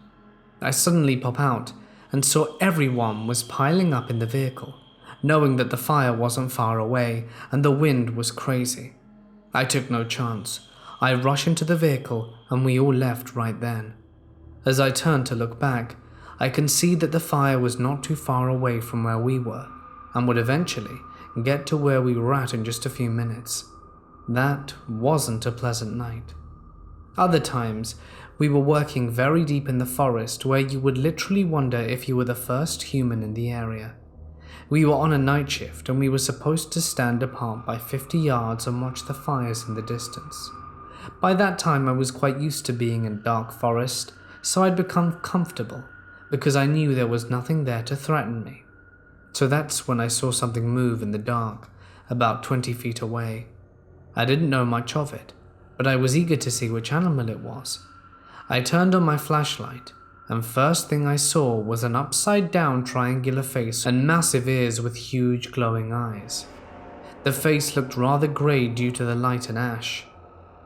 I suddenly pop out and saw everyone was piling up in the vehicle, knowing that the fire wasn't far away and the wind was crazy. I took no chance. I rushed into the vehicle and we all left right then. As I turned to look back, I can see that the fire was not too far away from where we were and would eventually get to where we were at in just a few minutes. That wasn't a pleasant night. Other times, we were working very deep in the forest where you would literally wonder if you were the first human in the area. We were on a night shift and we were supposed to stand apart by 50 yards and watch the fires in the distance. By that time I was quite used to being in dark forest, so I'd become comfortable because I knew there was nothing there to threaten me. So that's when I saw something move in the dark, about 20 feet away. I didn't know much of it, but I was eager to see which animal it was. I turned on my flashlight, and first thing I saw was an upside-down triangular face and massive ears with huge glowing eyes. The face looked rather grey due to the light and ash.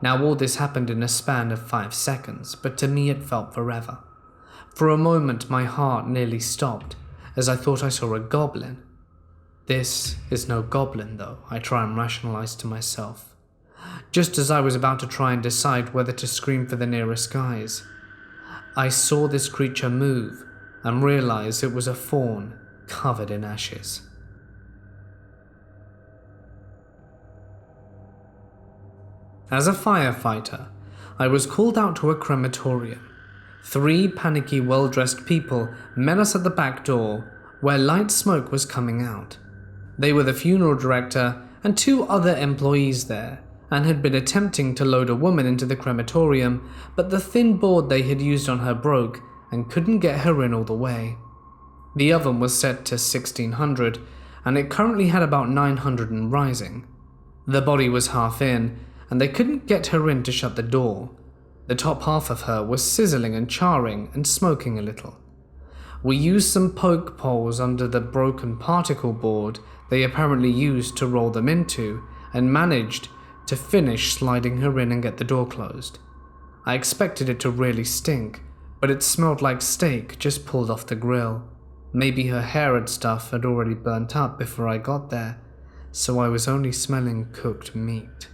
Now all this happened in a span of 5 seconds, but to me it felt forever. For a moment my heart nearly stopped, as I thought I saw a goblin. This is no goblin though, I try and rationalize to myself. Just as I was about to try and decide whether to scream for the nearest guys, I saw this creature move and realized it was a fawn covered in ashes. As a firefighter, I was called out to a crematorium. 3 panicky, well-dressed people met us at the back door, where light smoke was coming out. They were the funeral director and 2 other employees there, and had been attempting to load a woman into the crematorium, but the thin board they had used on her broke and couldn't get her in all the way. The oven was set to 1600, and it currently had about 900 and rising. The body was half in, and they couldn't get her in to shut the door. The top half of her was sizzling and charring and smoking a little. We used some poke poles under the broken particle board they apparently used to roll them into, and managed to finish sliding her in and get the door closed. I expected it to really stink, but it smelled like steak just pulled off the grill. Maybe her hair and stuff had already burnt up before I got there, so I was only smelling cooked meat.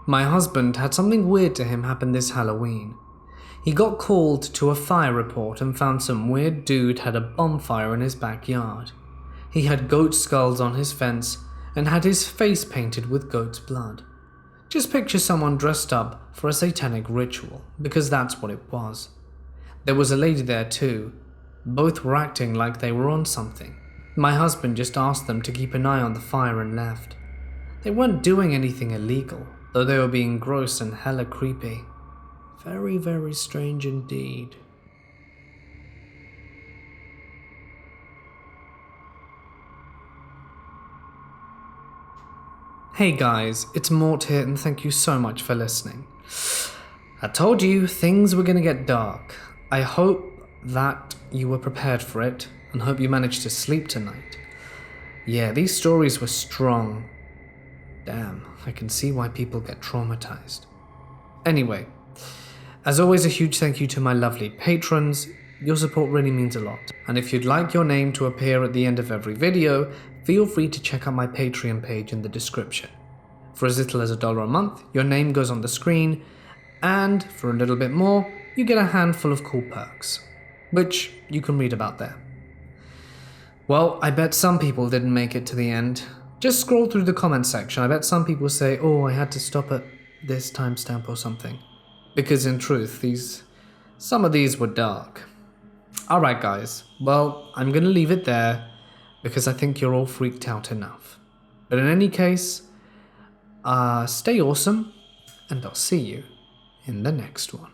My husband had something weird to him happen this Halloween. He got called to a fire report and found some weird dude had a bonfire in his backyard. He had goat skulls on his fence and had his face painted with goat's blood. Just picture someone dressed up for a satanic ritual, because that's what it was. There was a lady there too. Both were acting like they were on something. My husband just asked them to keep an eye on the fire and left. They weren't doing anything illegal, though they were being gross and hella creepy. Very, very strange indeed. Hey guys, it's Mort here and thank you so much for listening. I told you things were gonna get dark. I hope that you were prepared for it and hope you managed to sleep tonight. Yeah, these stories were strong. Damn, I can see why people get traumatized. Anyway, as always, a huge thank you to my lovely patrons. Your support really means a lot. And if you'd like your name to appear at the end of every video, feel free to check out my Patreon page in the description. For as little as $1 a month, your name goes on the screen, and for a little bit more, you get a handful of cool perks, which you can read about there. Well, I bet some people didn't make it to the end. Just scroll through the comments section. I bet some people say, oh, I had to stop at this timestamp or something. Because in truth, some of these were dark. Alright guys, well, I'm gonna leave it there because I think you're all freaked out enough. But in any case, stay awesome, and I'll see you in the next one.